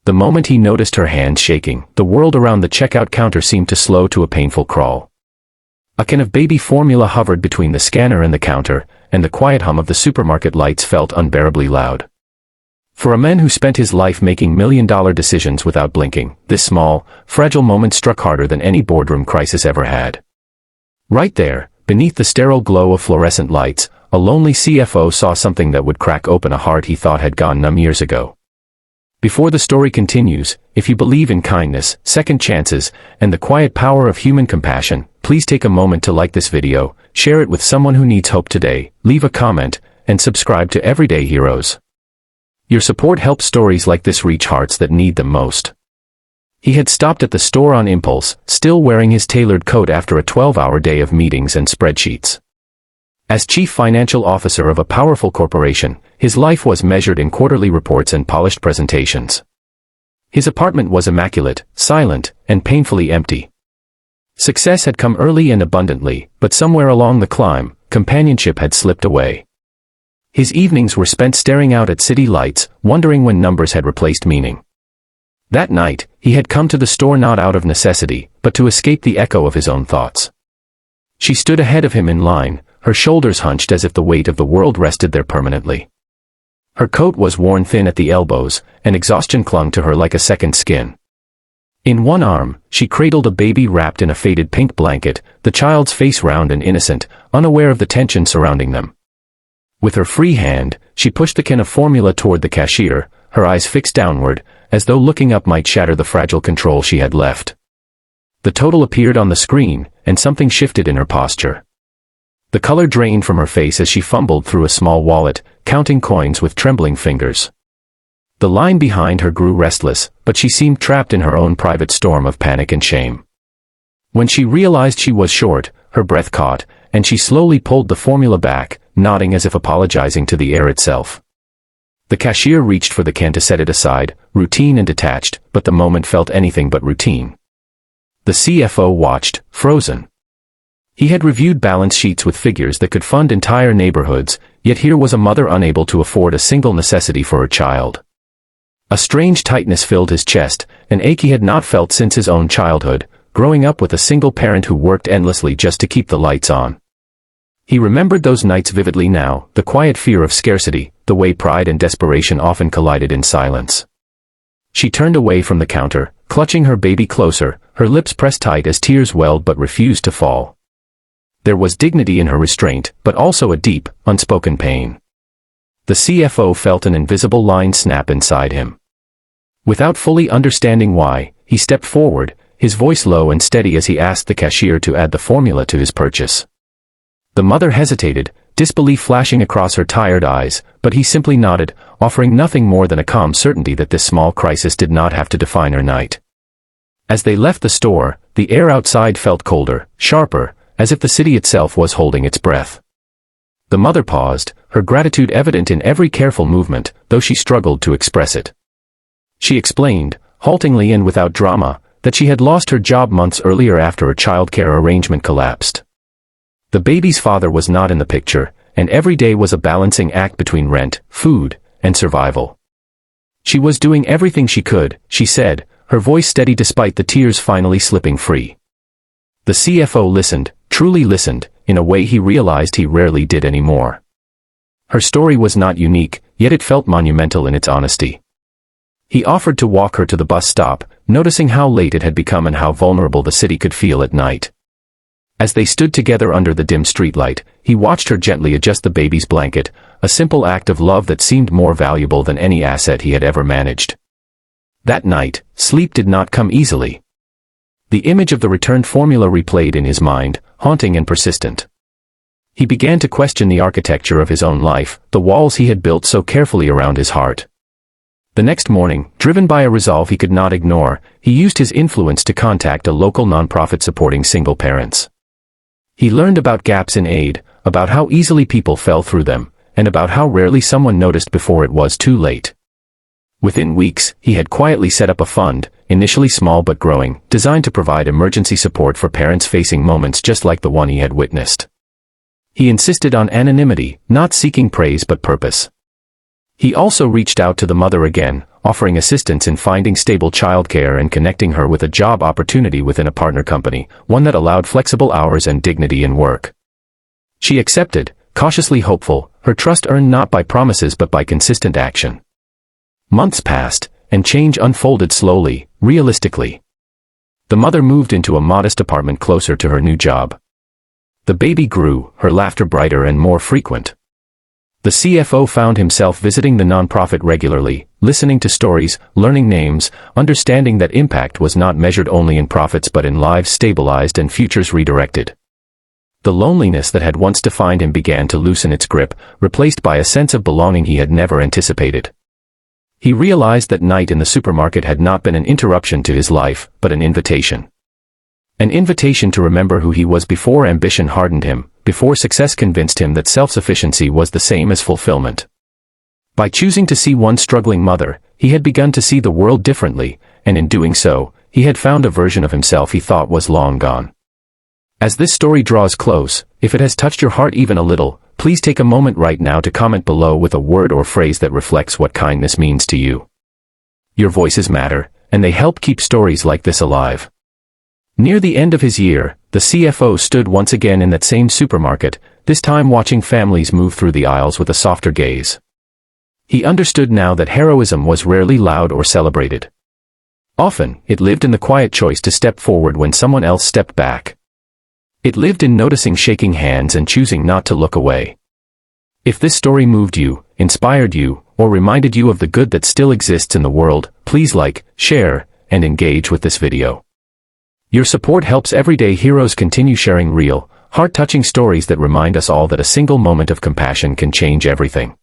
The moment he noticed her hands shaking, the world around the checkout counter seemed to slow to a painful crawl. A can of baby formula hovered between the scanner and the counter, and the quiet hum of the supermarket lights felt unbearably loud. For a man who spent his life making million-dollar decisions without blinking, this small, fragile moment struck harder than any boardroom crisis ever had. Right there, beneath the sterile glow of fluorescent lights, a lonely CFO saw something that would crack open a heart he thought had gone numb years ago. Before the story continues, if you believe in kindness, second chances, and the quiet power of human compassion, please take a moment to like this video, share it with someone who needs hope today, leave a comment, and subscribe to Everyday Heroes. Your support helps stories like this reach hearts that need them most. He had stopped at the store on impulse, still wearing his tailored coat after a 12-hour day of meetings and spreadsheets. As chief financial officer of a powerful corporation, his life was measured in quarterly reports and polished presentations. His apartment was immaculate, silent, and painfully empty. Success had come early and abundantly, but somewhere along the climb, companionship had slipped away. His evenings were spent staring out at city lights, wondering when numbers had replaced meaning. That night, he had come to the store not out of necessity, but to escape the echo of his own thoughts. She stood ahead of him in line, her shoulders hunched as if the weight of the world rested there permanently. Her coat was worn thin at the elbows, and exhaustion clung to her like a second skin. In one arm, she cradled a baby wrapped in a faded pink blanket, the child's face round and innocent, unaware of the tension surrounding them. With her free hand, she pushed the can of formula toward the cashier, her eyes fixed downward, as though looking up might shatter the fragile control she had left. The total appeared on the screen, and something shifted in her posture. The color drained from her face as she fumbled through a small wallet, counting coins with trembling fingers. The line behind her grew restless, but she seemed trapped in her own private storm of panic and shame. When she realized she was short, her breath caught, and she slowly pulled the formula back, nodding as if apologizing to the air itself. The cashier reached for the can to set it aside, routine and detached, but the moment felt anything but routine. The CFO watched, frozen. He had reviewed balance sheets with figures that could fund entire neighborhoods, yet here was a mother unable to afford a single necessity for her child. A strange tightness filled his chest, an ache he had not felt since his own childhood, growing up with a single parent who worked endlessly just to keep the lights on. He remembered those nights vividly now, the quiet fear of scarcity, the way pride and desperation often collided in silence. She turned away from the counter, clutching her baby closer, her lips pressed tight as tears welled but refused to fall. There was dignity in her restraint, but also a deep, unspoken pain. The CFO felt an invisible line snap inside him. Without fully understanding why, he stepped forward, his voice low and steady as he asked the cashier to add the formula to his purchase. The mother hesitated, disbelief flashing across her tired eyes, but he simply nodded, offering nothing more than a calm certainty that this small crisis did not have to define her night. As they left the store, the air outside felt colder, sharper, as if the city itself was holding its breath. The mother paused, her gratitude evident in every careful movement, though she struggled to express it. She explained, haltingly and without drama, that she had lost her job months earlier after a childcare arrangement collapsed. The baby's father was not in the picture, and every day was a balancing act between rent, food, and survival. She was doing everything she could, she said, her voice steady despite the tears finally slipping free. The CFO listened, truly listened, in a way he realized he rarely did anymore. Her story was not unique, yet it felt monumental in its honesty. He offered to walk her to the bus stop, noticing how late it had become and how vulnerable the city could feel at night. As they stood together under the dim streetlight, he watched her gently adjust the baby's blanket, a simple act of love that seemed more valuable than any asset he had ever managed. That night, sleep did not come easily. The image of the returned formula replayed in his mind, haunting and persistent. He began to question the architecture of his own life, the walls he had built so carefully around his heart. The next morning, driven by a resolve he could not ignore, he used his influence to contact a local nonprofit supporting single parents. He learned about gaps in aid, about how easily people fell through them, and about how rarely someone noticed before it was too late. Within weeks, he had quietly set up a fund, initially small but growing, designed to provide emergency support for parents facing moments just like the one he had witnessed. He insisted on anonymity, not seeking praise but purpose. He also reached out to the mother again, offering assistance in finding stable childcare and connecting her with a job opportunity within a partner company, one that allowed flexible hours and dignity in work. She accepted, cautiously hopeful, her trust earned not by promises but by consistent action. Months passed, and change unfolded slowly, realistically. The mother moved into a modest apartment closer to her new job. The baby grew, her laughter brighter and more frequent. The CFO found himself visiting the nonprofit regularly, listening to stories, learning names, understanding that impact was not measured only in profits but in lives stabilized and futures redirected. The loneliness that had once defined him began to loosen its grip, replaced by a sense of belonging he had never anticipated. He realized that night in the supermarket had not been an interruption to his life, but an invitation. An invitation to remember who he was before ambition hardened him, before success convinced him that self-sufficiency was the same as fulfillment. By choosing to see one struggling mother, he had begun to see the world differently, and in doing so, he had found a version of himself he thought was long gone. As this story draws close, if it has touched your heart even a little, please take a moment right now to comment below with a word or phrase that reflects what kindness means to you. Your voices matter, and they help keep stories like this alive. Near the end of his year, the CFO stood once again in that same supermarket, this time watching families move through the aisles with a softer gaze. He understood now that heroism was rarely loud or celebrated. Often, it lived in the quiet choice to step forward when someone else stepped back. It lived in noticing shaking hands and choosing not to look away. If this story moved you, inspired you, or reminded you of the good that still exists in the world, please like, share, and engage with this video. Your support helps everyday heroes continue sharing real, heart-touching stories that remind us all that a single moment of compassion can change everything.